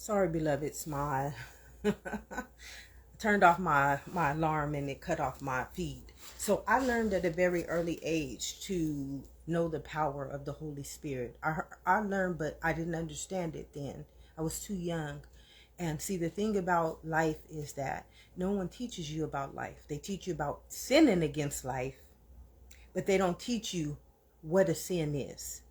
Sorry, beloveds, my turned off my alarm and it cut off my feed. So I learned at a very early age to know the power of the Holy Spirit. I learned, but I didn't understand it then. I was too young. And see, the thing about life is that no one teaches you about life. They teach you about sinning against life, but they don't teach you what a sin is.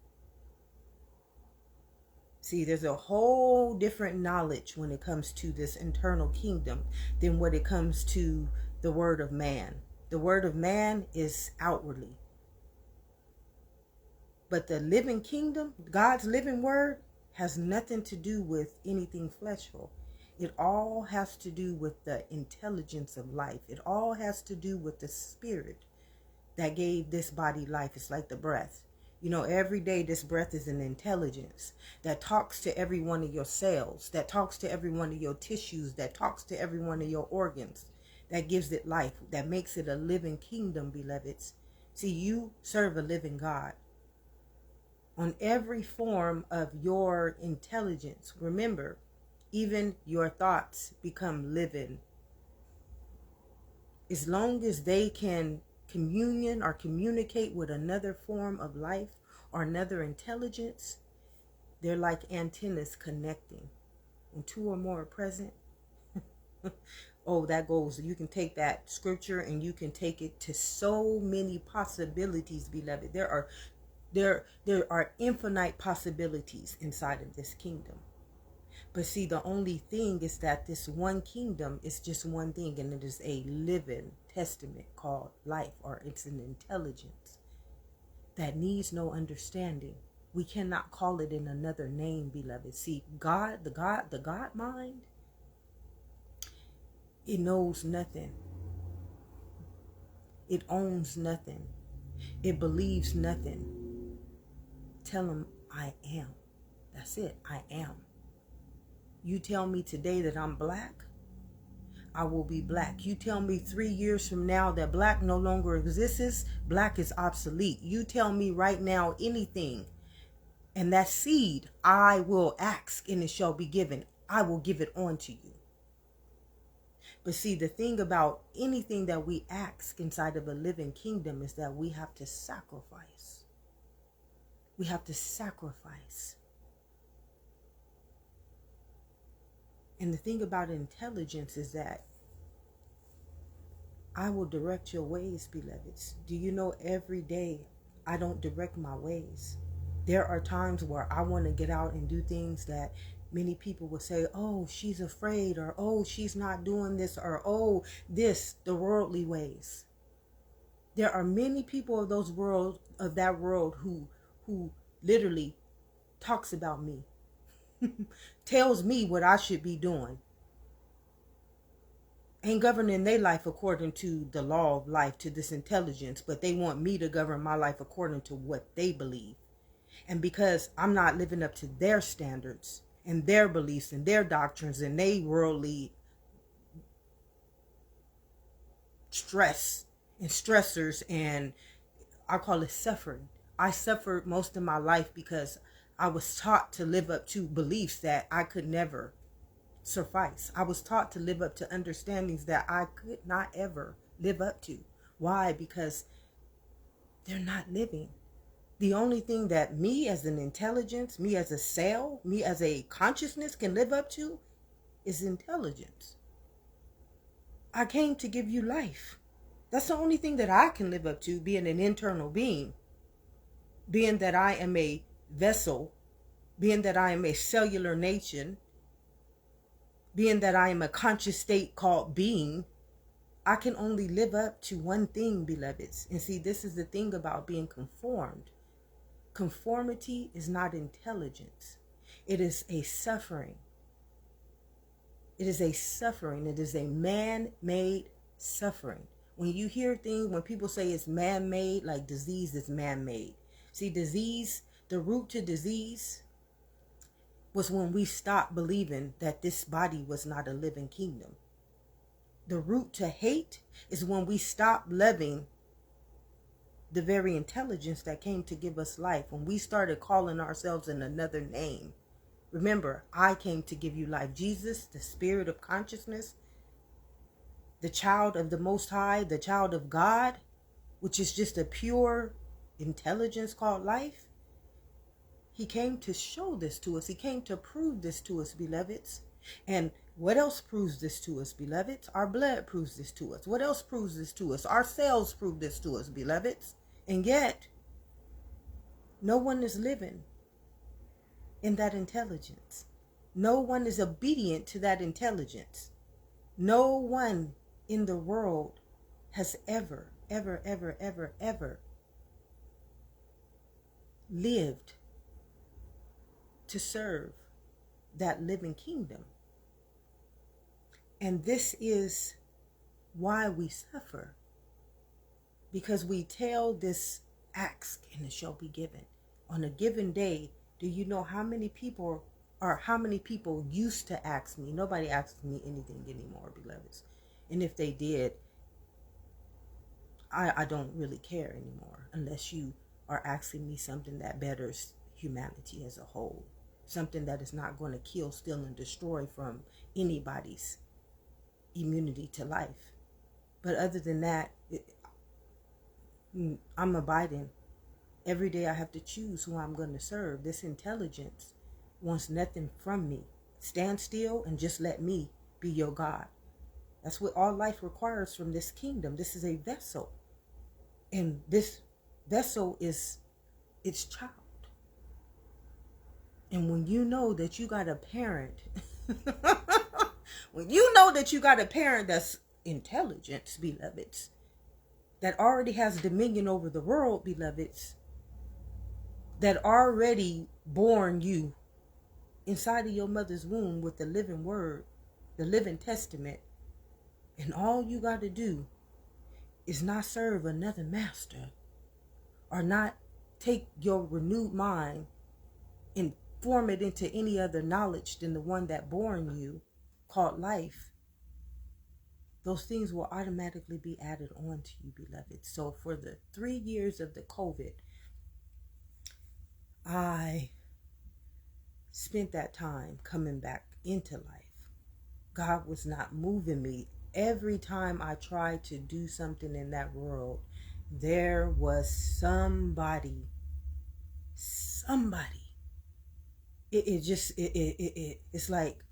See, there's a whole different knowledge when it comes to this internal kingdom than what it comes to the word of man. The word of man is outwardly. But the living kingdom, God's living word, has nothing to do with anything fleshful. It all has to do with the intelligence of life. It all has to do with the spirit that gave this body life. It's like the breath. You know, every day this breath is an intelligence that talks to every one of your cells, that talks to every one of your tissues, that talks to every one of your organs, that gives it life, that makes it a living kingdom, beloveds. See, you serve a living God. On every form of your intelligence, remember, even your thoughts become living. As long as they can communion or communicate with another form of life or another intelligence, they're like antennas connecting. When two or more are present, oh, that goes. You can take that scripture and you can take it to so many possibilities, beloved. There are infinite possibilities inside of this kingdom. But see, the only thing is that this one kingdom is just one thing, and it is a living testament called life, or it's an intelligence that needs no understanding. We cannot call it in another name, beloved. See, God, the God mind, it knows nothing. It owns nothing. It believes nothing. Tell him, I am. That's it. I am. You tell me today that I'm black, I will be black. You tell me 3 years from now that black no longer exists, black is obsolete. You tell me right now anything, and that seed, I will ask and it shall be given. I will give it on to you. But see, the thing about anything that we ask inside of a living kingdom is that we have to sacrifice. We have to sacrifice. And the thing about intelligence is that I will direct your ways, beloveds. Do you know every day I don't direct my ways? There are times where I want to get out and do things that many people will say, oh, she's afraid, or oh, she's not doing this, or oh, this, the worldly ways. There are many people of that world who literally talks about me. Tells me what I should be doing. Ain't governing their life according to the law of life, to this intelligence, but they want me to govern my life according to what they believe. And because I'm not living up to their standards and their beliefs and their doctrines and their worldly stress and stressors, and I call it suffering. I suffered most of my life because I was taught to live up to beliefs that I could never suffice. I was taught to live up to understandings that I could not ever live up to. Why? Because they're not living. The only thing that me as an intelligence, me as a cell, me as a consciousness can live up to is intelligence. I came to give you life. That's the only thing that I can live up to, being an internal being. Being that I am a vessel, being that I am a cellular nation, being that I am a conscious state called being, I can only live up to one thing, beloveds. And see, this is the thing about being conformed. Conformity is not intelligence. It is a suffering. It is a suffering. It is a man-made suffering. When you hear things, when people say it's man-made, like disease is man-made. See, disease, the root to disease was when we stopped believing that this body was not a living kingdom. The root to hate is when we stopped loving the very intelligence that came to give us life. When we started calling ourselves in another name. Remember, I came to give you life. Jesus, the spirit of consciousness, the child of the Most High, the child of God, which is just a pure intelligence called life. He came to show this to us. He came to prove this to us, beloveds. And what else proves this to us, beloveds? Our blood proves this to us. What else proves this to us? Our cells prove this to us, beloveds. And yet, no one is living in that intelligence. No one is obedient to that intelligence. No one in the world has ever lived to serve that living kingdom. And this is why we suffer, because we tell this, ask and it shall be given. On a given day, do you know how many people used to ask me? Nobody asks me anything anymore, beloveds. And if they did, I don't really care anymore, unless you are asking me something that betters humanity as a whole. Something that is not going to kill, steal, and destroy from anybody's immunity to life. But other than that, I'm abiding. Every day I have to choose who I'm going to serve. This intelligence wants nothing from me. Stand still and just let me be your God. That's what all life requires from this kingdom. This is a vessel. And this vessel is its child. And when you know that you got a parent, when you know that you got a parent that's intelligent, beloveds, that already has dominion over the world, beloveds, that already born you inside of your mother's womb with the living word, the living testament, and all you got to do is not serve another master, or not take your renewed mind and form it into any other knowledge than the one that born you, called life. Those things will automatically be added on to you, beloved. So for the 3 years of the COVID, I spent that time coming back into life. God was not moving me. Every time I tried to do something in that world, there was somebody. It's like,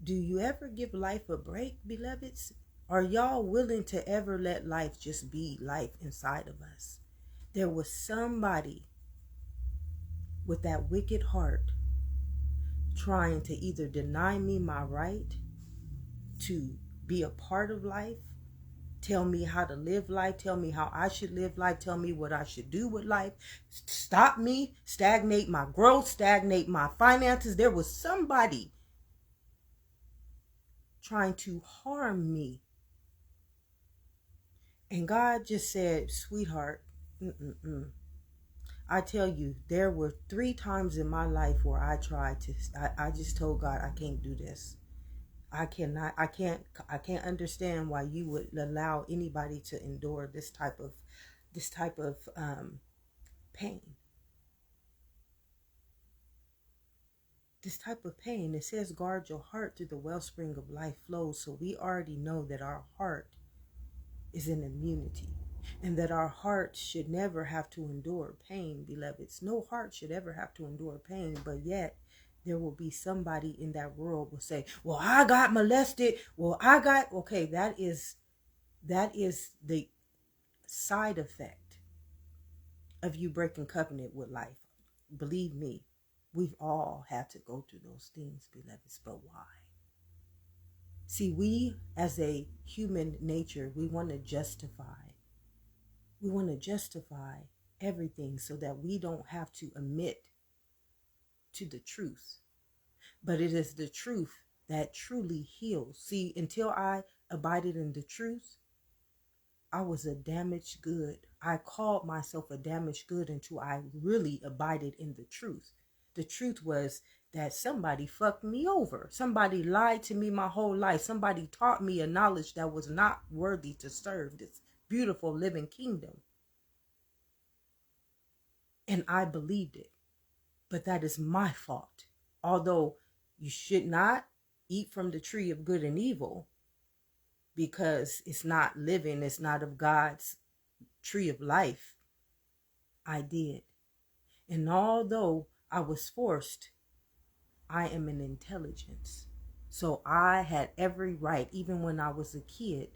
do you ever give life a break, beloveds? Are y'all willing to ever let life just be life inside of us? There was somebody with that wicked heart trying to either deny me my right to be a part of life, tell me how to live life, tell me how I should live life, tell me what I should do with life, stop me, stagnate my growth, stagnate my finances. There was somebody trying to harm me. And God just said, sweetheart, I tell you, there were 3 times in my life where I tried to, I just told God, I can't do this. I can't understand why you would allow anybody to endure this type of pain. This type of pain. It says, guard your heart, through the wellspring of life flows. So we already know that our heart is in immunity, and that our heart should never have to endure pain, beloveds. No heart should ever have to endure pain, but yet there will be somebody in that world will say, well, I got molested. Well, okay, that is the side effect of you breaking covenant with life. Believe me, we've all had to go through those things, beloveds, but why? See, we as a human nature, we want to justify everything so that we don't have to admit to the truth. But it is the truth that truly heals. See, until I abided in the truth, I was a damaged good. I called myself a damaged good until I really abided in the truth. The truth was that somebody fucked me over. Somebody lied to me my whole life. Somebody taught me a knowledge that was not worthy to serve this beautiful living kingdom. And I believed it. But that is my fault. Although you should not eat from the tree of good and evil because it's not living, it's not of God's tree of life, I did. And although I was forced, I am an intelligence. So I had every right, even when I was a kid.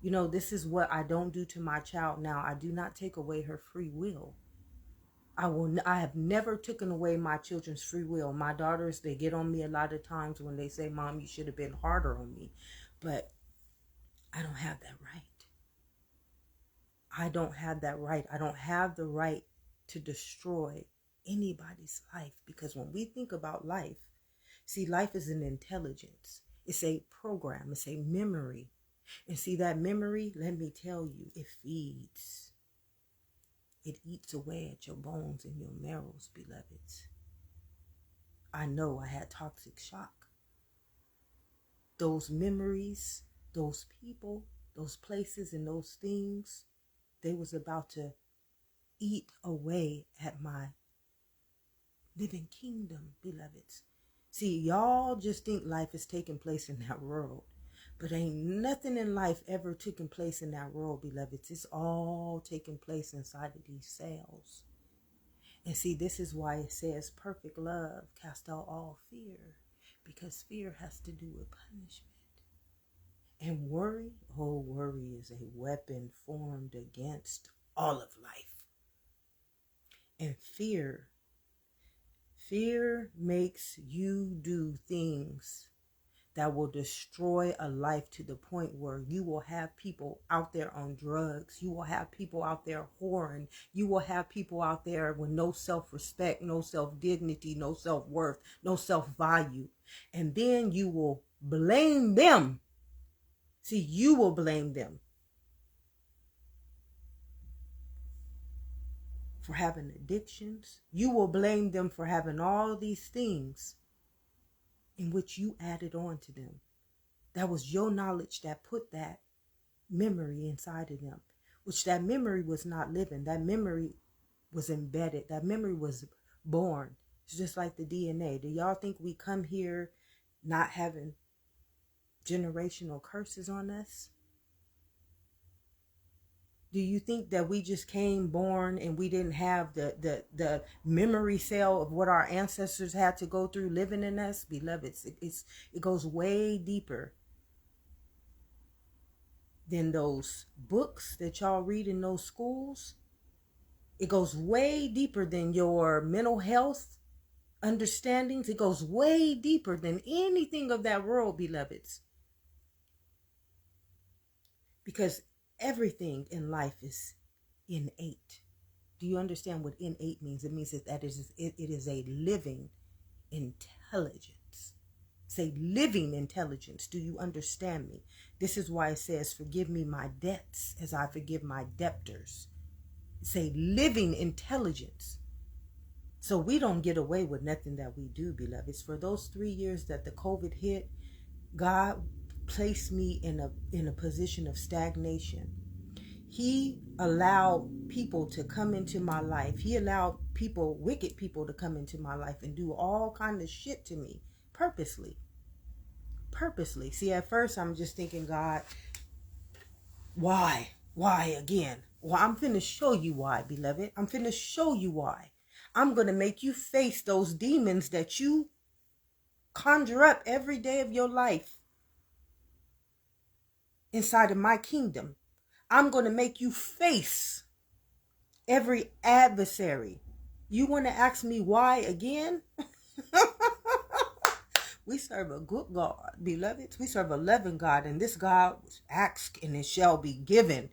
You know, this is what I don't do to my child now. I do not take away her free will. I have never taken away my children's free will. My daughters, they get on me a lot of times when they say, Mom, you should have been harder on me. But I don't have that right. I don't have that right. I don't have the right to destroy anybody's life. Because when we think about life, see, life is an intelligence. It's a program. It's a memory. And see, that memory, let me tell you, it feeds. It eats away at your bones and your marrows, beloveds. I know I had toxic shock. Those memories, those people, those places, and those things, they was about to eat away at my living kingdom, beloveds. See, y'all just think life is taking place in that world. But ain't nothing in life ever taking place in that world, beloveds. It's all taking place inside of these cells. And see, this is why it says perfect love cast out all fear. Because fear has to do with punishment. And worry, oh, worry is a weapon formed against all of life. And fear makes you do things that will destroy a life to the point where you will have people out there on drugs. You will have people out there whoring. You will have people out there with no self-respect, no self-dignity, no self-worth, no self-value. And then you will blame them. See, you will blame them for having addictions. You will blame them for having all these things in which you added on to them. That was your knowledge that put that memory inside of them, which that memory was not living. That memory was embedded. That memory was born. It's just like the DNA. Do y'all think we come here not having generational curses on us? Do you think that we just came born and we didn't have the memory cell of what our ancestors had to go through living in us? Beloveds, it goes way deeper than those books that y'all read in those schools. It goes way deeper than your mental health understandings. It goes way deeper than anything of that world, beloveds. Because everything in life is innate. Do you understand what innate means? It means that it is a living intelligence. It's a living intelligence. Do you understand me? This is why it says, forgive me my debts as I forgive my debtors. It's a living intelligence. So we don't get away with nothing that we do, beloveds. For those 3 years that the COVID hit, God placed me in a position of stagnation. He allowed people to come into my life. He allowed people, wicked people, to come into my life and do all kind of shit to me purposely. See, at first I'm just thinking, God, why again? Well, I'm finna show you why, beloved. I'm finna show you why. I'm gonna make you face those demons that you conjure up every day of your life inside of my kingdom. I'm going to make you face every adversary. You want to ask me why again? We serve a good God, beloveds. We serve a loving God, and this God was asked and it shall be given.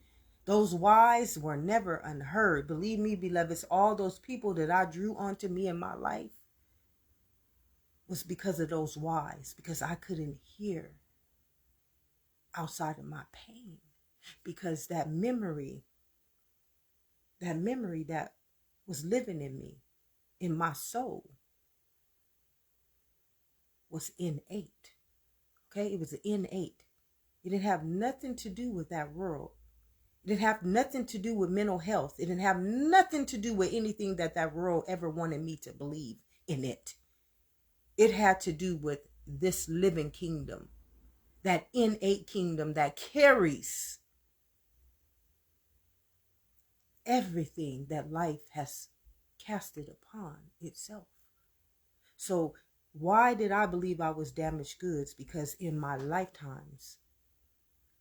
Those whys were never unheard. Believe me, beloveds, all those people that I drew onto me in my life was because of those whys, because I couldn't hear outside of my pain. Because that memory that was living in me, in my soul, was innate. Okay, it was innate. It didn't have nothing to do with that world. It didn't have nothing to do with mental health. It didn't have nothing to do with anything that world ever wanted me to believe in it. It had to do with this living kingdom, that innate kingdom that carries everything that life has casted upon itself. So why did I believe I was damaged goods? Because in my lifetimes,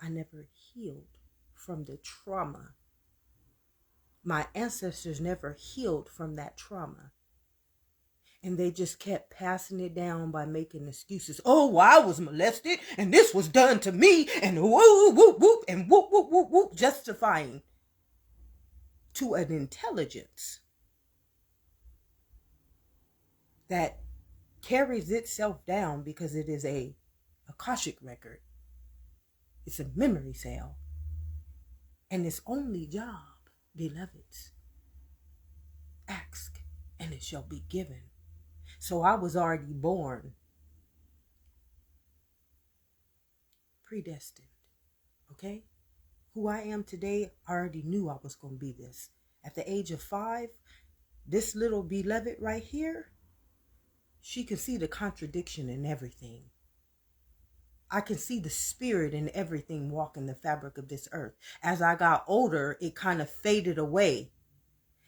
I never healed from the trauma. My ancestors never healed from that trauma. And they just kept passing it down by making excuses. Oh, well, I was molested and this was done to me and whoop, whoop, whoop, and whoop, whoop, whoop, whoop, justifying to an intelligence that carries itself down because it is a Akashic record. It's a memory cell. And its only job, beloveds, ask and it shall be given. So I was already born predestined. Okay? Who I am today, I already knew I was going to be this. At the age of 5, this little beloved right here, she can see the contradiction in everything. I can see the spirit in everything walking the fabric of this earth. As I got older, it kind of faded away.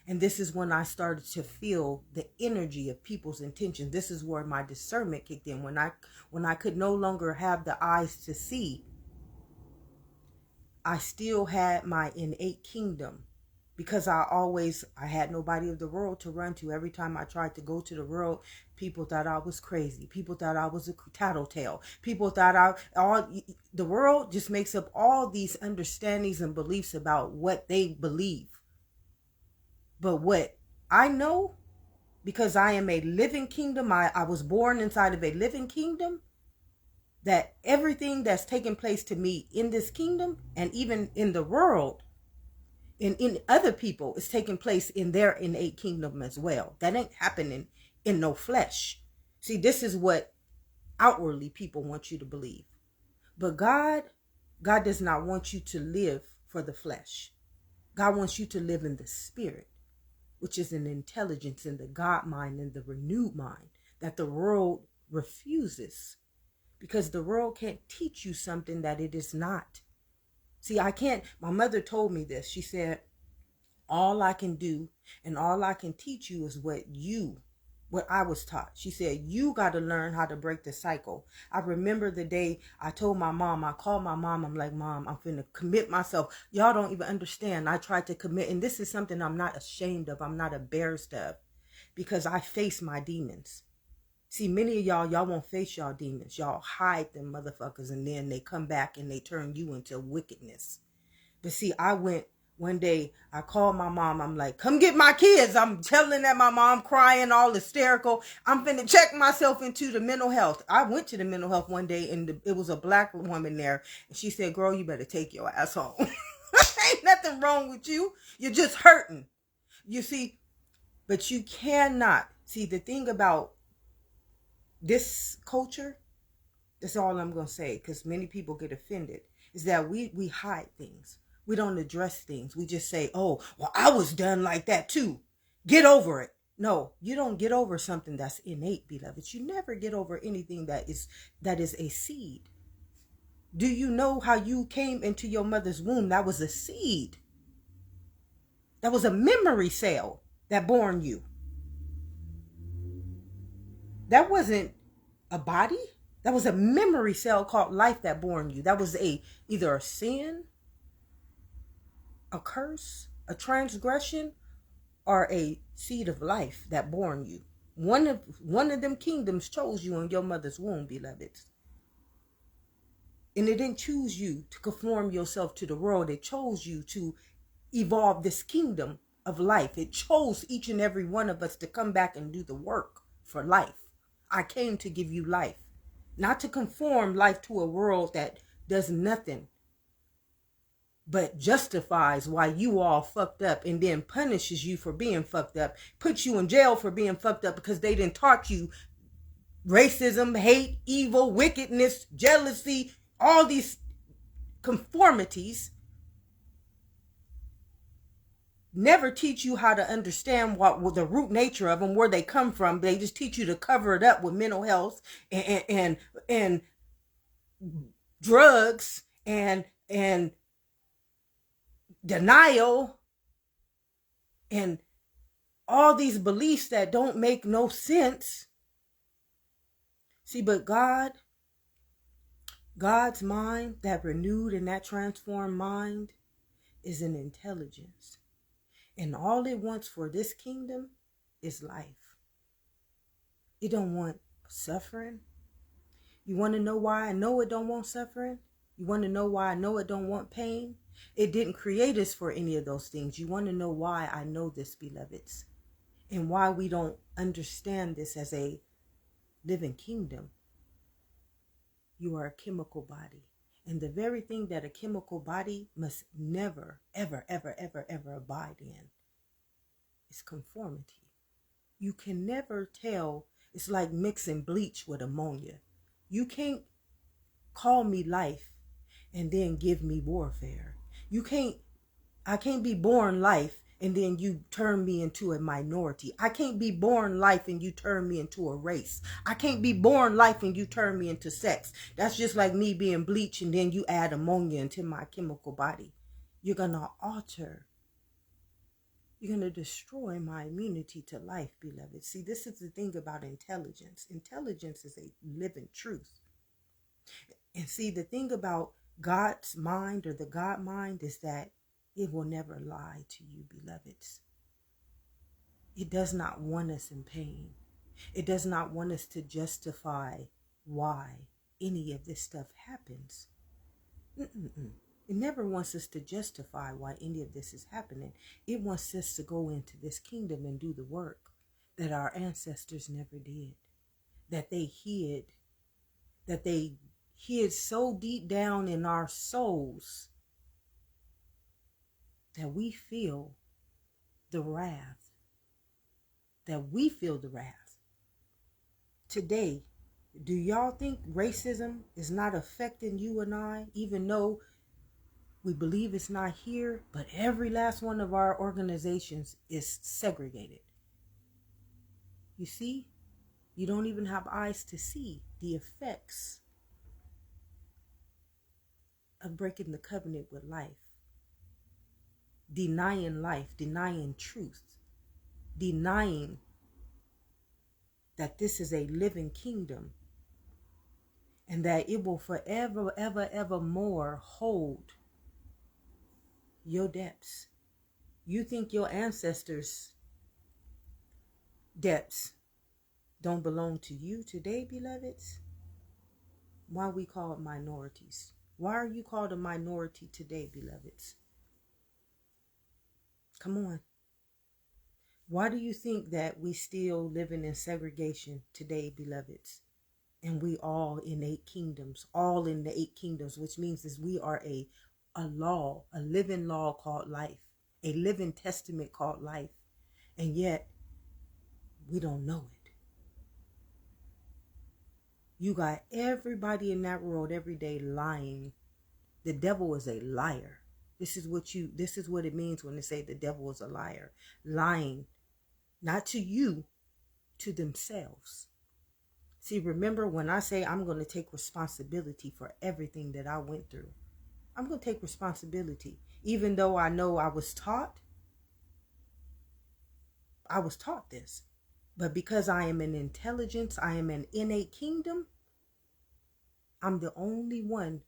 And this is when I started to feel the energy of people's intentions. This is where my discernment kicked in. When I could no longer have the eyes to see, I still had my innate kingdom. Because I had nobody of the world to run to. Every time I tried to go to the world, people thought I was crazy. People thought I was a tattletale. People thought the world just makes up all these understandings and beliefs about what they believe. But what I know, because I am a living kingdom, I was born inside of a living kingdom, that everything that's taking place to me in this kingdom and even in the world, in other people, is taking place in their innate kingdom as well. That ain't happening in no flesh. See, this is what outwardly people want you to believe. But God does not want you to live for the flesh. God wants you to live in the spirit, which is an intelligence in the God mind and the renewed mind that the world refuses. Because the world can't teach you something that it is not. See, my mother told me this. She said, all I can do and all I can teach you is what I was taught. She said, you got to learn how to break the cycle. I remember the day I called my mom, I'm like, Mom, I'm finna commit myself. Y'all don't even understand. I tried to commit, and this is something I'm not ashamed of. I'm not embarrassed of, because I face my demons. See, many of y'all won't face y'all demons. Y'all hide them motherfuckers, and then they come back and they turn you into wickedness. But see, I went one day, I called my mom. I'm like, come get my kids. I'm telling that my mom crying, all hysterical. I'm finna check myself into the mental health. I went to the mental health one day, and it was a black woman there. And she said, girl, you better take your ass home. Ain't nothing wrong with you. You're just hurting. You see, but you cannot. See, the thing about this culture, that's all I'm going to say, because many people get offended, is that we hide things. We don't address things. We just say, oh, well, I was done like that too. Get over it. No, you don't get over something that's innate, beloved. You never get over anything that is a seed. Do you know how you came into your mother's womb? That was a seed. That was a memory cell that born you. That wasn't a body. That was a memory cell called life that born you. That was either a sin, a curse, a transgression, or a seed of life that born you. One of them kingdoms chose you in your mother's womb, beloveds. And it didn't choose you to conform yourself to the world. It chose you to evolve this kingdom of life. It chose each and every one of us to come back and do the work for life. I came to give you life, not to conform life to a world that does nothing but justifies why you all fucked up, and then punishes you for being fucked up, puts you in jail for being fucked up because they didn't taught you racism, hate, evil, wickedness, jealousy, all these conformities. never teach you how to understand what the root nature of them, where they come from. They just teach you to cover it up with mental health and drugs and denial and all these beliefs that don't make no sense. See, but God's mind, that renewed and that transformed mind, is an intelligence. And all it wants for this kingdom is life. It don't want suffering. You want to know why I know it don't want suffering? You want to know why I know it don't want pain? It didn't create us for any of those things. You want to know why I know this, beloveds, and why we don't understand this as a living kingdom. You are a chemical body. And the very thing that a chemical body must never, ever, ever, ever, ever abide in is conformity. You can never tell. It's like mixing bleach with ammonia. You can't call me life and then give me warfare. I can't be born life and then you turn me into a minority. I can't be born life and you turn me into a race. I can't be born life and you turn me into sex. That's just like me being bleach and then you add ammonia into my chemical body. You're going to alter. You're going to destroy my immunity to life, beloved. See, this is the thing about intelligence. Intelligence is a living truth. And see, the thing about God's mind, or the God mind, is that it will never lie to you, beloveds. It does not want us in pain. It does not want us to justify why any of this stuff happens. It never wants us to justify why any of this is happening. It wants us to go into this kingdom and do the work that our ancestors never did, that they hid so deep down in our souls that we feel the wrath, Today, do y'all think racism is not affecting you and I, even though we believe it's not here, but every last one of our organizations is segregated? You see, you don't even have eyes to see the effects of breaking the covenant with life. Denying truth, denying that this is a living kingdom and that it will forever, ever, ever more hold your debts. You think your ancestors' debts don't belong to you today, beloveds? Why we called minorities? Why are you called a minority today, beloveds? Come on. Why do you think that we still living in segregation today, beloveds? And we all in 8 kingdoms, which means is we are a law, a living law called life, a living testament called life. And yet we don't know it. You got everybody in that world every day lying. The devil is a liar. This is what it means when they say the devil is a liar. Lying, not to you, to themselves. See, remember when I say I'm going to take responsibility for everything that I went through. I'm going to take responsibility. Even though I know I was taught this. But because I am an intelligence, I am an innate kingdom, I'm the only one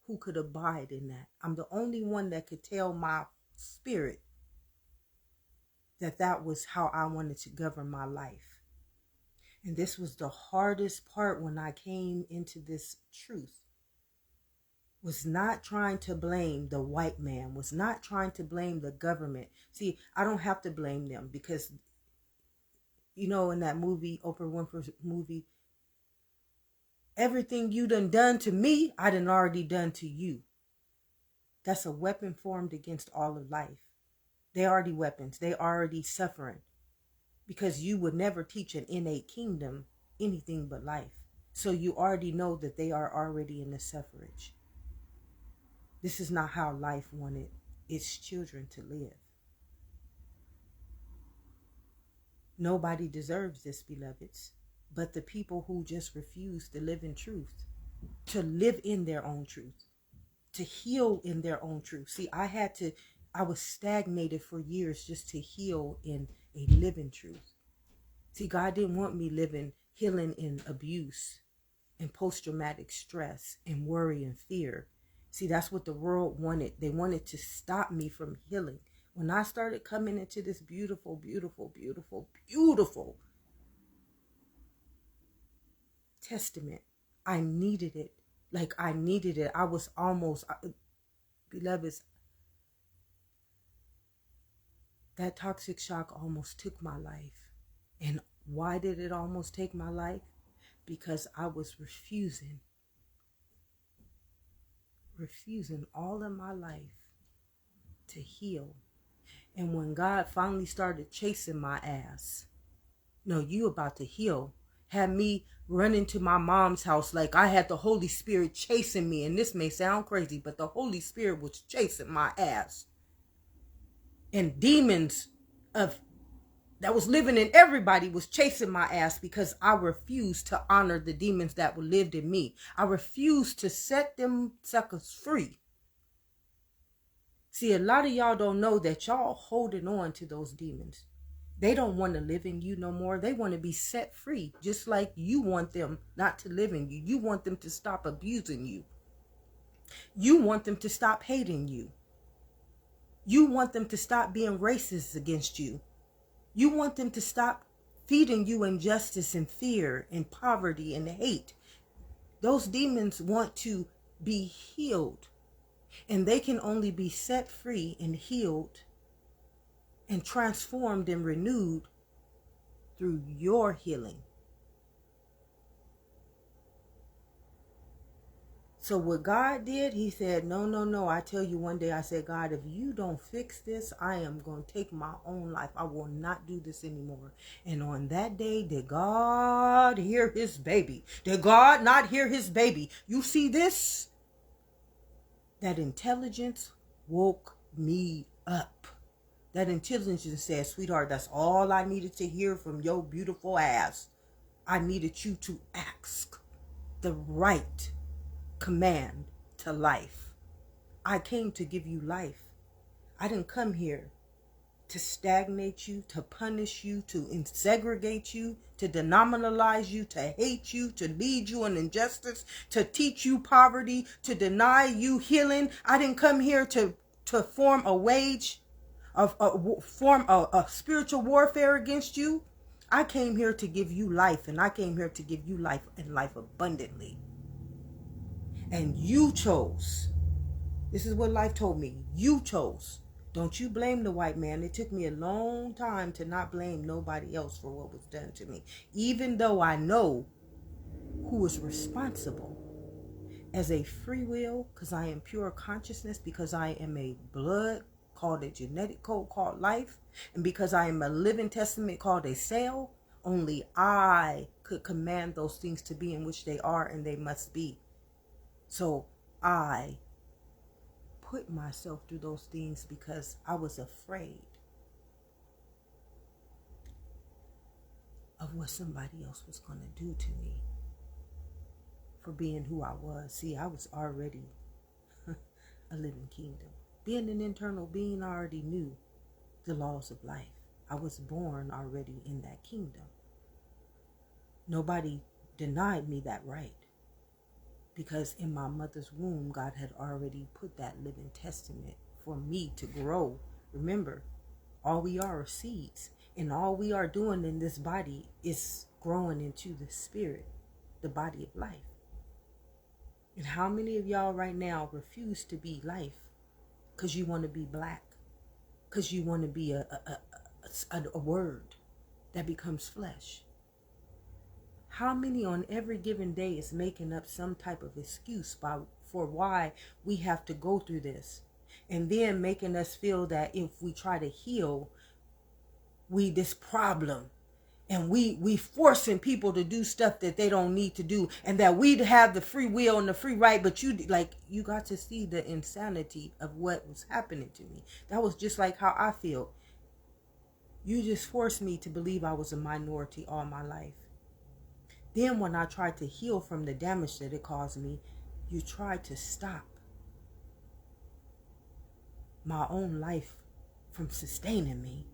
who could abide in that. I'm the only one that could tell my spirit that was how I wanted to govern my life. And this was the hardest part when I came into this truth. Was not trying to blame the white man, was not trying to blame the government. See, I don't have to blame them because, in that movie, Oprah Winfrey's movie, everything you done to me, I done already done to you. That's a weapon formed against all of life. They already weapons. They already suffering. Because you would never teach an innate kingdom anything but life. So you already know that they are already in the suffrage. This is not how life wanted its children to live. Nobody deserves this, beloveds, but the people who just refuse to live in truth, to live in their own truth, to heal in their own truth. See, I was stagnated for years just to heal in a living truth. See, God didn't want me healing in abuse and post-traumatic stress and worry and fear. See, that's what the world wanted. They wanted to stop me from healing. When I started coming into this beautiful, beautiful, beautiful, beautiful testament, I needed it. Like I needed it. I was almost, beloveds, that toxic shock almost took my life. And why did it almost take my life? Because I was refusing all of my life to heal. And when God finally started chasing my ass, no, you about to heal, had me running to my mom's house like I had the Holy Spirit chasing me. And this may sound crazy, but the Holy Spirit was chasing my ass. And demons that was living in everybody was chasing my ass because I refused to honor the demons that lived in me. I refused to set them suckers free. See, a lot of y'all don't know that y'all holding on to those demons. They don't want to live in you no more. They want to be set free, just like you want them not to live in you. You want them to stop abusing you. You want them to stop hating you. You want them to stop being racist against you. You want them to stop feeding you injustice and fear and poverty and hate. Those demons want to be healed. And they can only be set free and healed and transformed and renewed through your healing. So what God did, he said, no. I tell you one day, I said, God, if you don't fix this, I am going to take my own life. I will not do this anymore. And on that day, did God hear his baby? Did God not hear his baby? You see this? That intelligence woke me up. That intelligence said, sweetheart, that's all I needed to hear from your beautiful ass. I needed you to ask the right command to life. I came to give you life. I didn't come here to stagnate you, to punish you, to segregate you, to denominalize you, to hate you, to lead you in injustice, to teach you poverty, to deny you healing. I didn't come here to form a spiritual warfare against you. I came here to give you life, and I came here to give you life and life abundantly. And you chose. This is what life told me. You chose. Don't you blame the white man. It took me a long time to not blame nobody else for what was done to me. Even though I know who is responsible. As a free will, because I am pure consciousness, because I am a blood called a genetic code called life, and because I am a living testament called a cell, only I could command those things to be in which they are and they must be. So I put myself through those things because I was afraid of what somebody else was going to do to me for being who I was. See, I was already a living kingdom. Being an internal being, I already knew the laws of life. I was born already in that kingdom. Nobody denied me that right. Because in my mother's womb, God had already put that living testament for me to grow. Remember, all we are seeds. And all we are doing in this body is growing into the spirit, the body of life. And how many of y'all right now refuse to be life because you want to be black? Because you want to be a word that becomes flesh? How many on every given day is making up some type of excuse for why we have to go through this? And then making us feel that if we try to heal, this problem And we forcing people to do stuff that they don't need to do, and that we have the free will and the free right. But you got to see the insanity of what was happening to me. That was just like how I feel. You just forced me to believe I was a minority all my life. Then when I tried to heal from the damage that it caused me, you tried to stop my own life from sustaining me.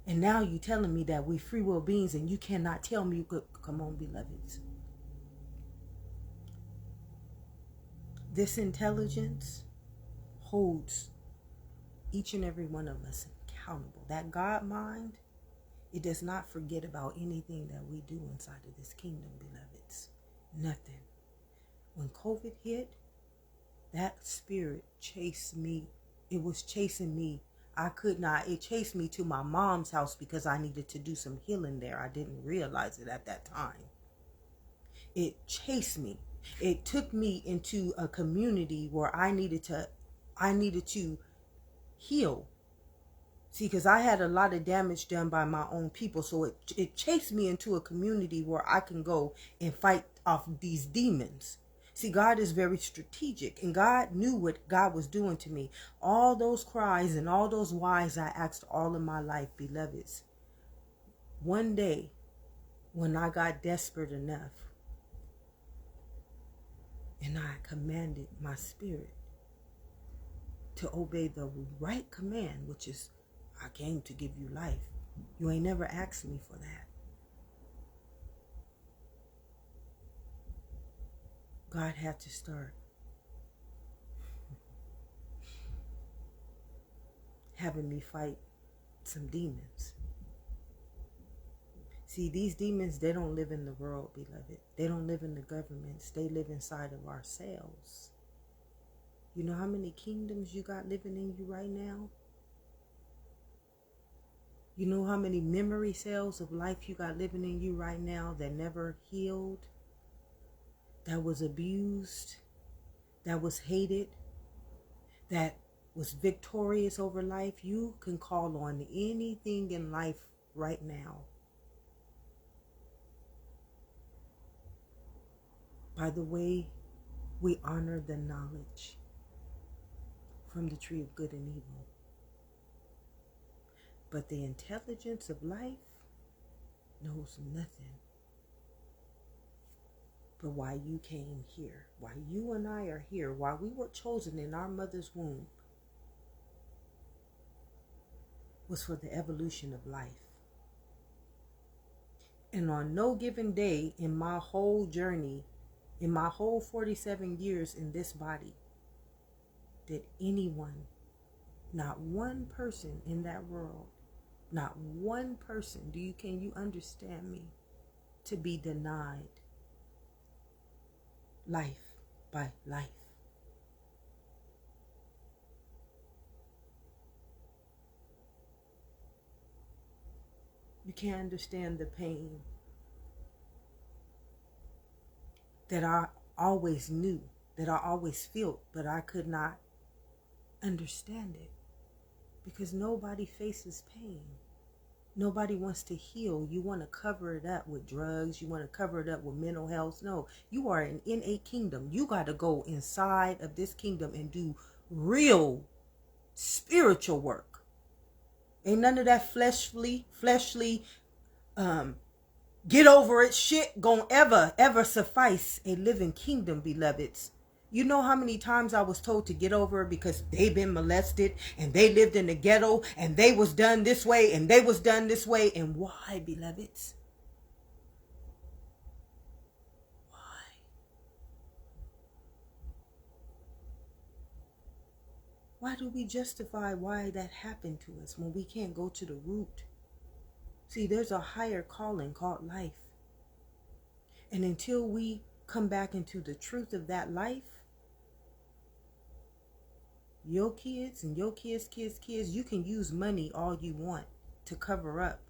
And now you telling me that we free will beings, and you cannot tell me you could. Come on, beloveds. This intelligence holds each and every one of us accountable. That God mind, it does not forget about anything that we do inside of this kingdom, beloveds. Nothing. When COVID hit, that spirit chased me. It was chasing me. It chased me to my mom's house because I needed to do some healing there. I didn't realize it at that time. It chased me. It took me into a community where I needed to heal. See, because I had a lot of damage done by my own people. So it chased me into a community where I can go and fight off these demons. See, God is very strategic, and God knew what God was doing to me. All those cries and all those whys I asked all of my life, beloveds. One day, when I got desperate enough, and I commanded my spirit to obey the right command, which is, I came to give you life. You ain't never asked me for that. God had to start having me fight some demons. See, these demons, they don't live in the world, beloved. They don't live in the governments. They live inside of ourselves. You know how many kingdoms you got living in you right now? You know how many memory cells of life you got living in you right now that never healed, that was abused, that was hated, that was victorious over life? You can call on anything in life right now. By the way, we honor the knowledge from the tree of good and evil. But the intelligence of life knows nothing. But why you came here, why you and I are here, why we were chosen in our mother's womb, was for the evolution of life. And on no given day in my whole journey, in my whole 47 years in this body, did anyone, not one person in that world, not one person, can you understand me, to be denied life by life? You can't understand the pain that I always knew, that I always felt, but I could not understand it because nobody faces pain. Nobody wants to heal. You want to cover it up with drugs. You want to cover it up with mental health. No, you are in a kingdom. You got to go inside of this kingdom and do real spiritual work. Ain't none of that fleshly, get over it shit gonna ever suffice a living kingdom, beloveds. You know how many times I was told to get over it because they been molested and they lived in the ghetto and they was done this way and they was done this way. And why, beloveds? Why? Why do we justify why that happened to us when we can't go to the root? See, there's a higher calling called life. And until we come back into the truth of that life, your kids and your kids, you can use money all you want to cover up.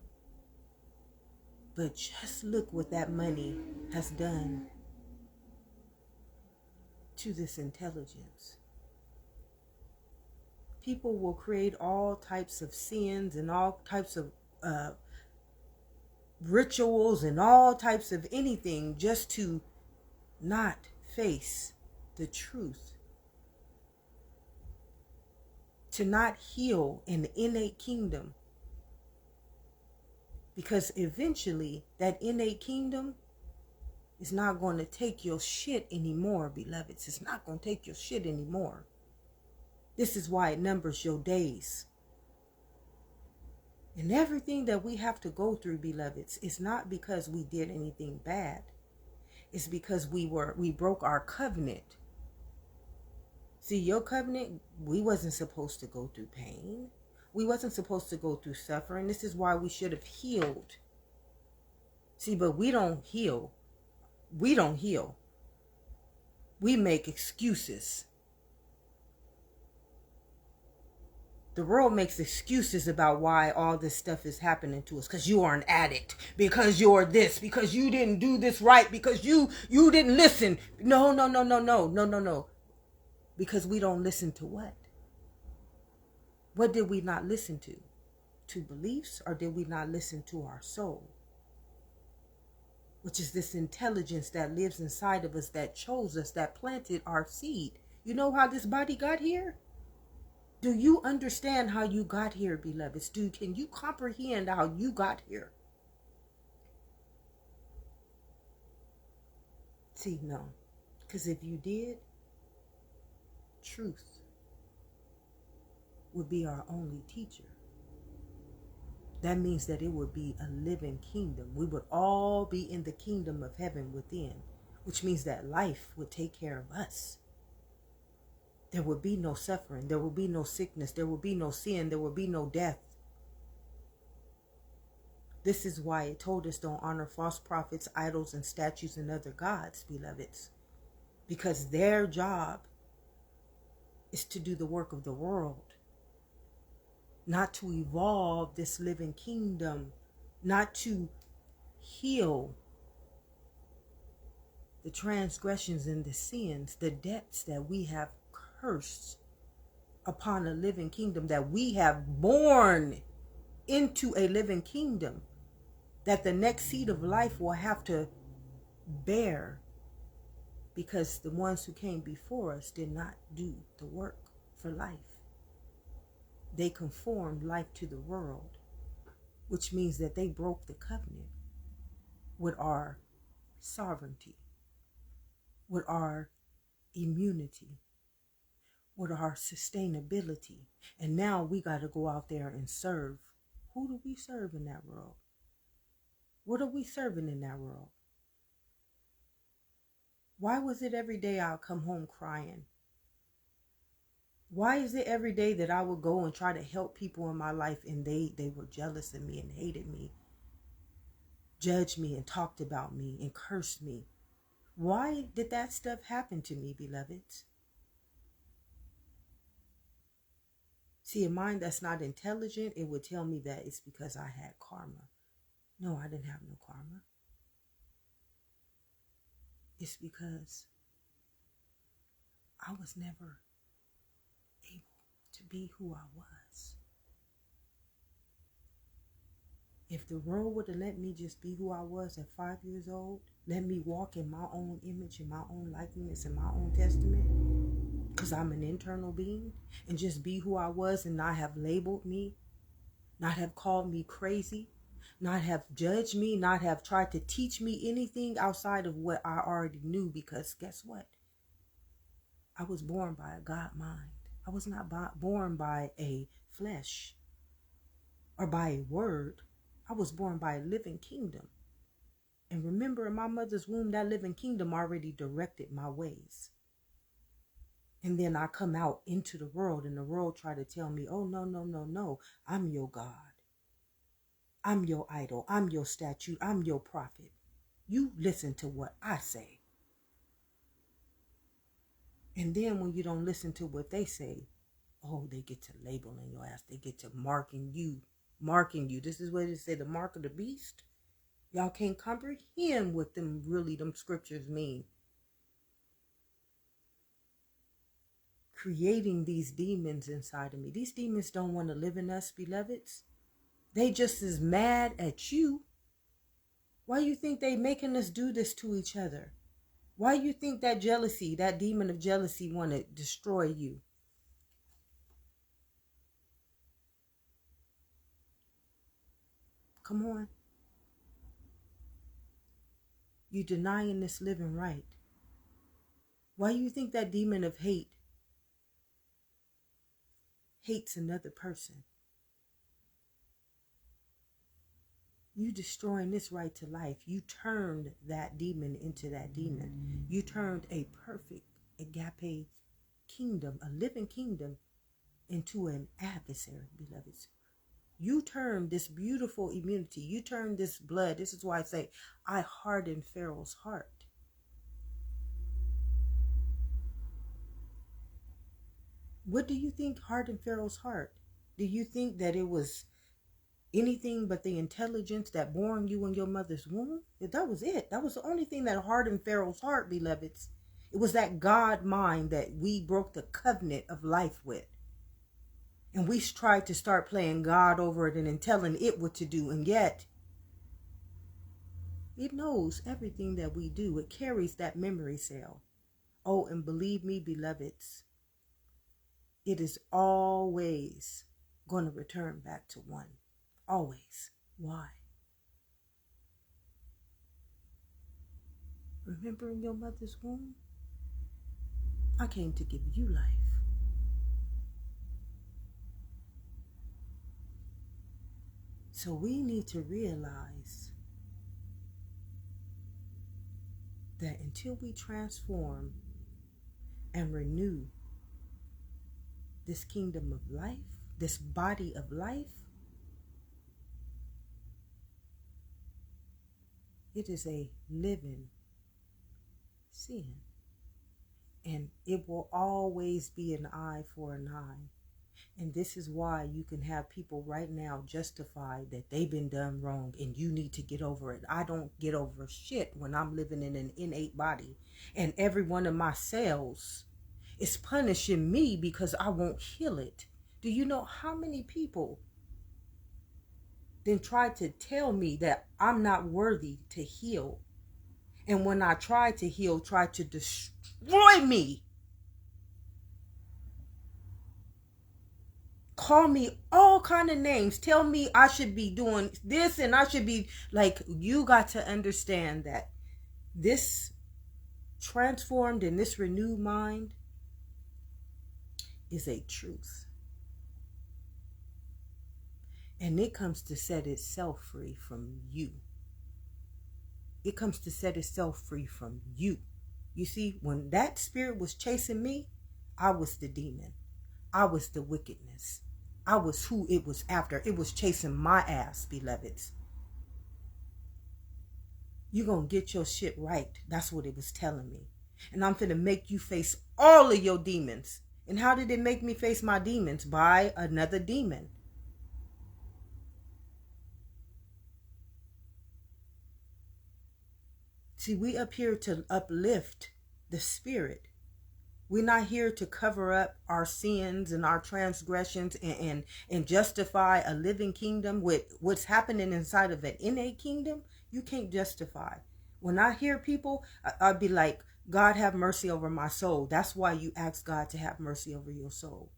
But just look what that money has done to this intelligence. People will create all types of sins and all types of rituals and all types of anything just to not face the truth, to not heal in the innate kingdom. Because eventually that innate kingdom is not going to take your shit anymore, beloveds. It's not going to take your shit anymore. This is why it numbers your days. And everything that we have to go through, beloveds, is not because we did anything bad. It's because we broke our covenant. See, your covenant, we wasn't supposed to go through pain. We wasn't supposed to go through suffering. This is why we should have healed. See, but we don't heal. We don't heal. We make excuses. The world makes excuses about why all this stuff is happening to us. Because you are an addict. Because you're this. Because you didn't do this right. Because you didn't listen. No. Because we don't listen to what? What did we not listen to? To beliefs? Or did we not listen to our soul? Which is this intelligence that lives inside of us, that chose us, that planted our seed. You know how this body got here? Do you understand how you got here, beloveds? Can you comprehend how you got here? See, no. Because if you did, truth would be our only teacher. That means that it would be a living kingdom. We would all be in the kingdom of heaven within, which means that life would take care of us. There would be no suffering. There would be no sickness. There would be no sin. There would be no death. This is why it told us don't honor false prophets, idols, and statues and other gods, beloveds. Because their job is to do the work of the world. Not to evolve this living kingdom. Not to heal the transgressions and the sins, the debts that we have cursed upon a living kingdom, that we have born into a living kingdom, that the next seed of life will have to bear, because the ones who came before us did not do the work for life. They conformed life to the world, which means that they broke the covenant with our sovereignty, with our immunity, with our sustainability. And now we got to go out there and serve. Who do we serve in that world? What are we serving in that world? Why was it every day I'll come home crying? Why is it every day that I would go and try to help people in my life and they were jealous of me and hated me, judged me and talked about me and cursed me? Why did that stuff happen to me, beloveds? See, a mind that's not intelligent, it would tell me that it's because I had karma. No, I didn't have no karma. It's because I was never able to be who I was. If the world would have let me just be who I was at 5 years old, let me walk in my own image, in my own likeness, in my own testament, because I'm an internal being, and just be who I was and not have labeled me, not have called me crazy, not have judged me, not have tried to teach me anything outside of what I already knew, because guess what? I was born by a God mind. I was not born by a flesh or by a word. I was born by a living kingdom. And remember, in my mother's womb, that living kingdom already directed my ways. And then I come out into the world, and the world try to tell me, oh, no, I'm your God. I'm your idol. I'm your statue. I'm your prophet. You listen to what I say. And then when you don't listen to what they say, oh, they get to labeling your ass. They get to marking you. This is what it say, the mark of the beast. Y'all can't comprehend what them scriptures mean. Creating these demons inside of me. These demons don't want to live in us, beloveds. They just as mad at you Why you think they making us do this to each other? Why you think that jealousy, that demon of jealousy, want to destroy you? Come on. You denying this living right. Why you think that demon of hate hates another person? You destroying this right to life. You turned that demon into that demon. You turned a perfect agape kingdom, a living kingdom, into an adversary, beloveds. You turned this beautiful immunity. You turned this blood. This is why I say, I hardened Pharaoh's heart. What do you think hardened Pharaoh's heart? Do you think that it was anything but the intelligence that born you in your mother's womb? That was it. That was the only thing that hardened Pharaoh's heart, beloveds. It was that God mind that we broke the covenant of life with. And we tried to start playing God over it and telling it what to do. And yet, it knows everything that we do. It carries that memory cell. Oh, and believe me, beloveds, it is always going to return back to one. Always. Why? Remember in your mother's womb? I came to give you life. So we need to realize that until we transform and renew this kingdom of life, this body of life, it is a living sin. And it will always be an eye for an eye. And this is why you can have people right now justify that they've been done wrong and you need to get over it. I don't get over shit when I'm living in an innate body. And every one of my cells is punishing me because I won't heal it. Do you know how many people then try to tell me that I'm not worthy to heal? And when I try to heal, try to destroy me. Call me all kind of names. Tell me I should be doing this and I should be like, you got to understand that this transformed and this renewed mind is a truth. And it comes to set itself free from you. It comes to set itself free from you. You see, when that spirit was chasing me, I was the demon. I was the wickedness. I was who it was after. It was chasing my ass, beloveds. You're going to get your shit right. That's what it was telling me. And I'm finna make you face all of your demons. And how did it make me face my demons? By another demon. See, we up here to uplift the spirit. We're not here to cover up our sins and our transgressions and justify a living kingdom with what's happening inside of an innate kingdom. You can't justify. When I hear people, I'd be like, God have mercy over my soul. That's why you ask God to have mercy over your soul.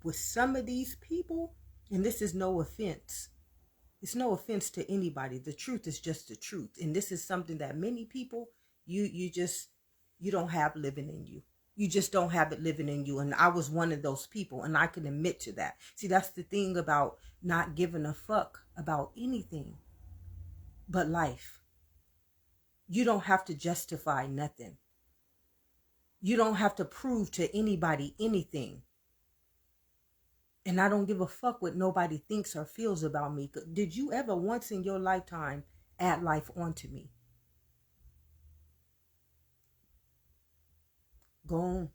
With some of these people, and this is no offense. It's no offense to anybody. The truth is just the truth. And this is something that many people, you don't have living in you. You just don't have it living in you. And I was one of those people, and I can admit to that. See, that's the thing about not giving a fuck about anything but life. You don't have to justify nothing. You don't have to prove to anybody anything. And I don't give a fuck what nobody thinks or feels about me. Did you ever once in your lifetime add life onto me? Go on.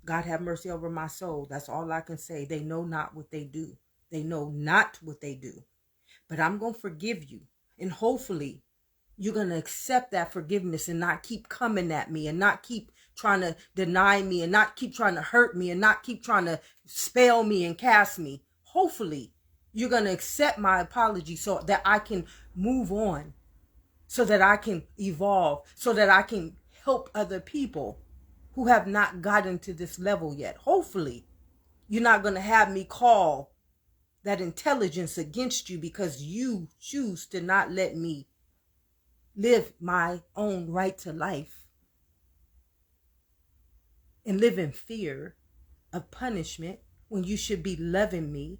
God have mercy over my soul. That's all I can say. They know not what they do. They know not what they do. But I'm going to forgive you. And hopefully you're going to accept that forgiveness and not keep coming at me and not keep trying to deny me and not keep trying to hurt me and not keep trying to spell me and cast me. Hopefully you're going to accept my apology so that I can move on. so that I can evolve, so that I can help other people who have not gotten to this level yet. Hopefully, you're not going to have me call that intelligence against you because you choose to not let me live my own right to life and live in fear of punishment when you should be loving me,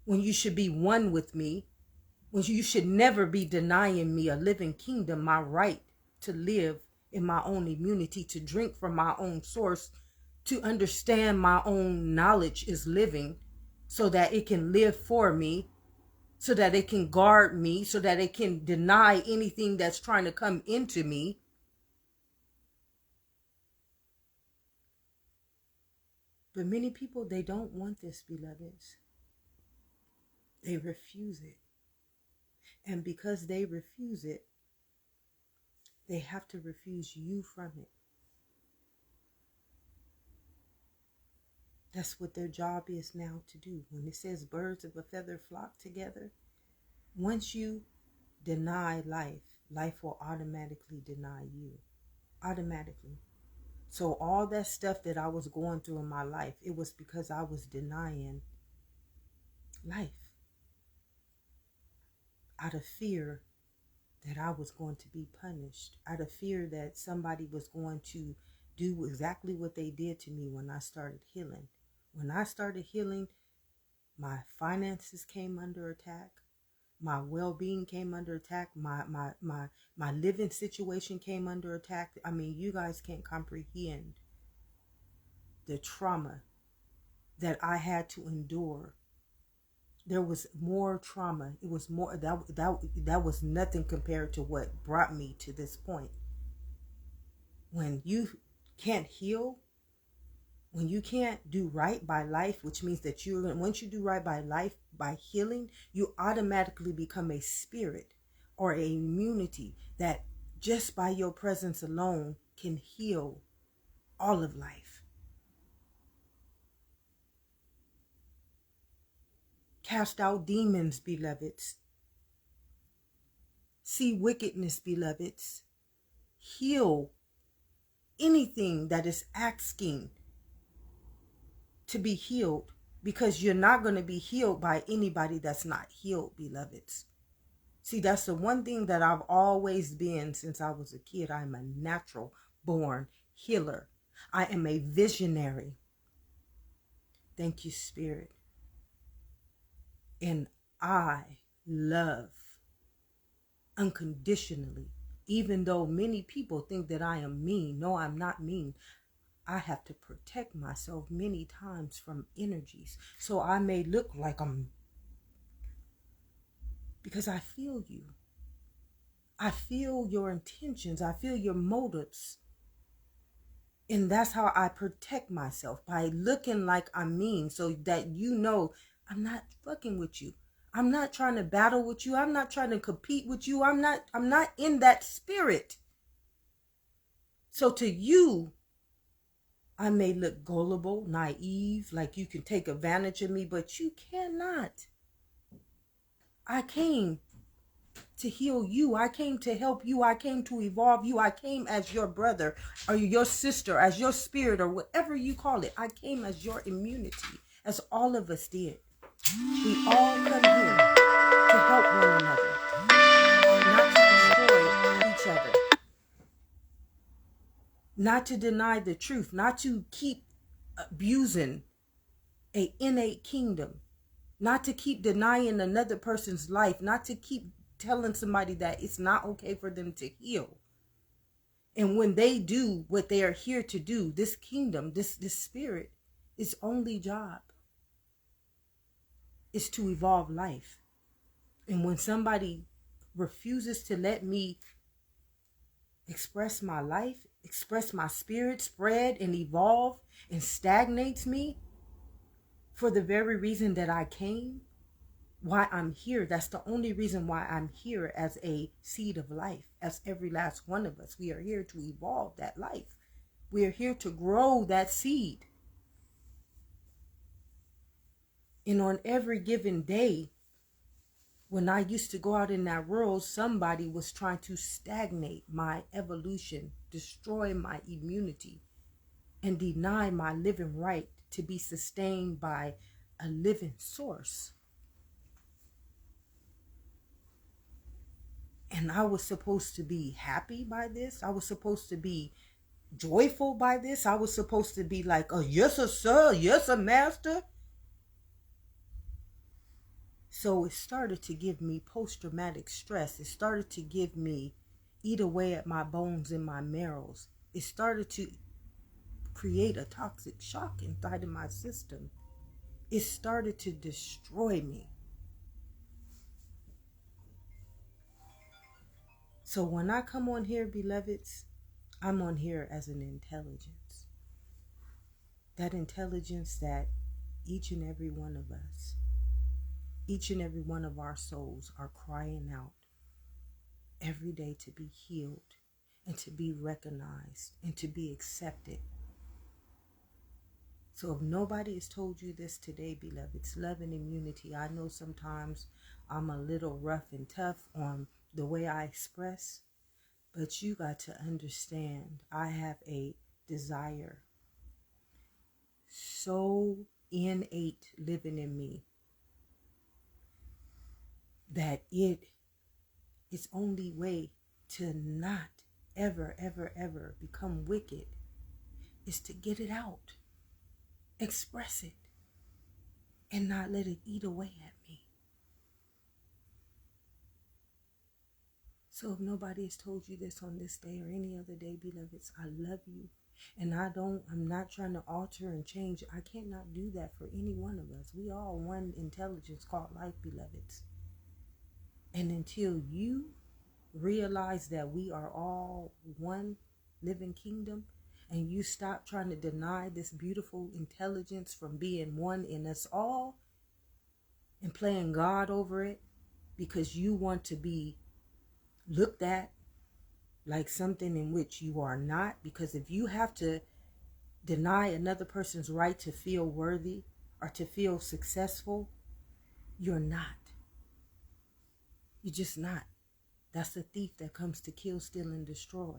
when you should be one with me, when you should never be denying me a living kingdom, my right to live in my own immunity, to drink from my own source, to understand my own knowledge is living so that it can live for me, so that it can guard me, so that it can deny anything that's trying to come into me. But many people, they don't want this, beloveds. They refuse it. And because they refuse it, they have to refuse you from it. That's what their job is now to do. When it says birds of a feather flock together, once you deny life, life will automatically deny you. Automatically. So all that stuff that I was going through in my life, it was because I was denying life out of fear that I was going to be punished, out of fear that somebody was going to do exactly what they did to me when I started healing. When I started healing, my finances came under attack. My well-being came under attack. My living situation came under attack. I mean, you guys can't comprehend the trauma that I had to endure. There was more trauma. It was more that was nothing compared to what brought me to this point. When you can't heal, when you can't do right by life, which means that once you do right by life, by healing, you automatically become a spirit or a immunity that just by your presence alone can heal all of life. Cast out demons, beloveds. See wickedness, beloveds. Heal anything that is asking to be healed, because you're not going to be healed by anybody that's not healed, beloveds. See, that's the one thing that I've always been since I was a kid. I'm a natural born healer. I am a visionary. Thank you, Spirit. And I love unconditionally, even though many people think that I am mean. No, I'm not mean. I have to protect myself many times from energies. So I may look like I'm, because I feel you. I feel your intentions. I feel your motives. And that's how I protect myself, by looking like I'm mean, so that you know I'm not fucking with you. I'm not trying to battle with you. I'm not trying to compete with you. I'm not in that spirit. So to you, I may look gullible, naive, like you can take advantage of me, but you cannot. I came to heal you. I came to help you. I came to evolve you. I came as your brother or your sister, as your spirit, or whatever you call it. I came as your immunity, as all of us did. We all come here to help one another, not to destroy each other, not to deny the truth, not to keep abusing an innate kingdom, not to keep denying another person's life, not to keep telling somebody that it's not okay for them to heal. And when they do what they are here to do, this kingdom, this spirit, its only job is to evolve life. And when somebody refuses to let me express my life, express my spirit, spread and evolve, and stagnates me for the very reason that I came, why I'm here, that's the only reason why I'm here, as a seed of life, as every last one of us. We are here to evolve that life. We are here to grow that seed. And on every given day, When I used to go out in that world, somebody was trying to stagnate my evolution, destroy my immunity, and deny my living right to be sustained by a living source. And I was supposed to be happy by this. I was supposed to be joyful by this. I was supposed to be like, oh, yes, sir, yes, master. So it started to give me post-traumatic stress. It started to give me, eat away at my bones and my marrows. It started to create a toxic shock inside of my system. It started to destroy me. So when I come on here, beloveds, I'm on here as an intelligence. That intelligence that each and every one of us, each and every one of our souls are crying out every day to be healed and to be recognized and to be accepted. So if nobody has told you this today, beloveds, love and immunity. I know sometimes I'm a little rough and tough on the way I express, but you got to understand I have a desire so innate living in me that its only way to not ever become wicked is to get it out, express it, and not let it eat away at me. So if nobody has told you this on this day or any other day, beloveds, I love you. And I'm not trying to alter and change. I cannot do that for any one of us. We all one intelligence called life, beloveds. And until you realize that we are all one living kingdom, and you stop trying to deny this beautiful intelligence from being one in us all and playing God over it because you want to be looked at like something in which you are not. Because if you have to deny another person's right to feel worthy or to feel successful, you're not. You're just not. That's the thief that comes to kill, steal, and destroy.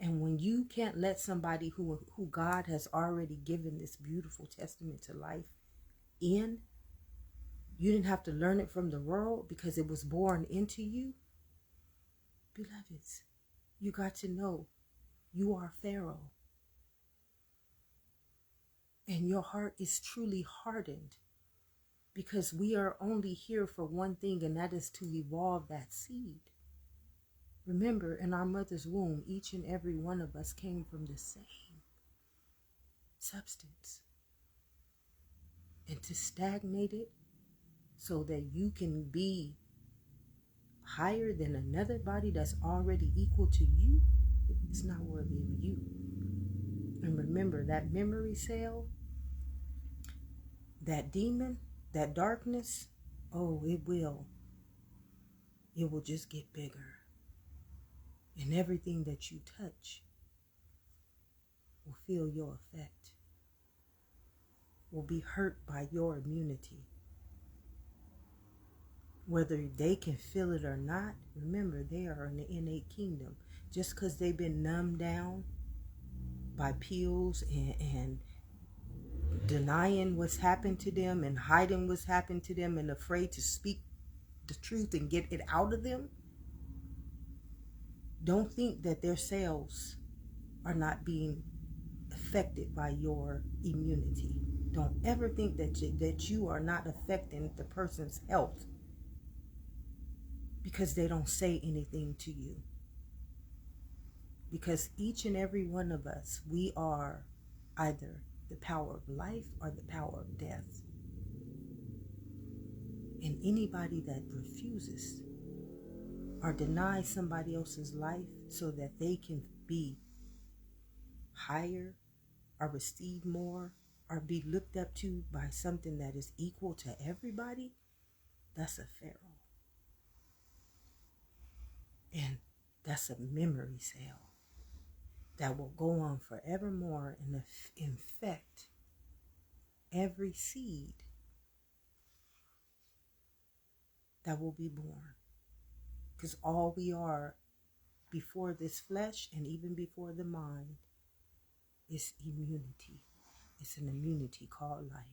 And when you can't let somebody who God has already given this beautiful testament to life in, you didn't have to learn it from the world because it was born into you. Beloveds, you got to know you are Pharaoh. And your heart is truly hardened because we are only here for one thing, and that is to evolve that seed. Remember, in our mother's womb, each and every one of us came from the same substance. And to stagnate it so that you can be higher than another body that's already equal to you, it's not worthy of you. And remember, that memory cell, that demon, that darkness, oh, it will just get bigger. And everything that you touch will feel your effect, will be hurt by your immunity. Whether they can feel it or not, remember, they are in the innate kingdom. Just because they've been numbed down by pills and denying what's happened to them and hiding what's happened to them and afraid to speak the truth and get it out of them, don't think that their cells are not being affected by your immunity. Don't ever think that you are not affecting the person's health because they don't say anything to you. Because each and every one of us, we are either the power of life or the power of death. And anybody that refuses or denies somebody else's life so that they can be higher or receive more or be looked up to by something that is equal to everybody, that's a pharaoh. And that's a memory cell that will go on forevermore and infect every seed that will be born. Because all we are before this flesh and even before the mind is immunity. It's an immunity called life.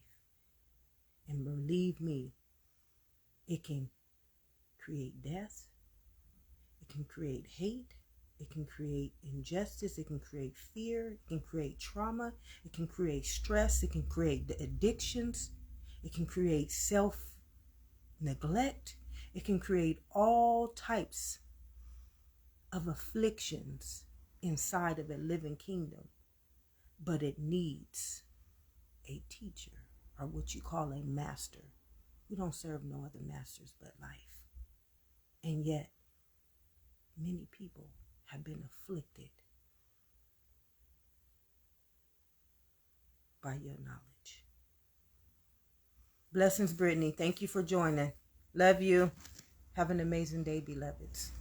And believe me, it can create death. It can create hate. It can create injustice. It can create fear. It can create trauma. It can create stress. It can create addictions. It can create self-neglect. It can create all types of afflictions inside of a living kingdom. But it needs a teacher, or what you call a master. We don't serve no other masters but life. And yet, many people have been afflicted by your knowledge. Blessings, Brittany. Thank you for joining. Love you. Have an amazing day, beloveds.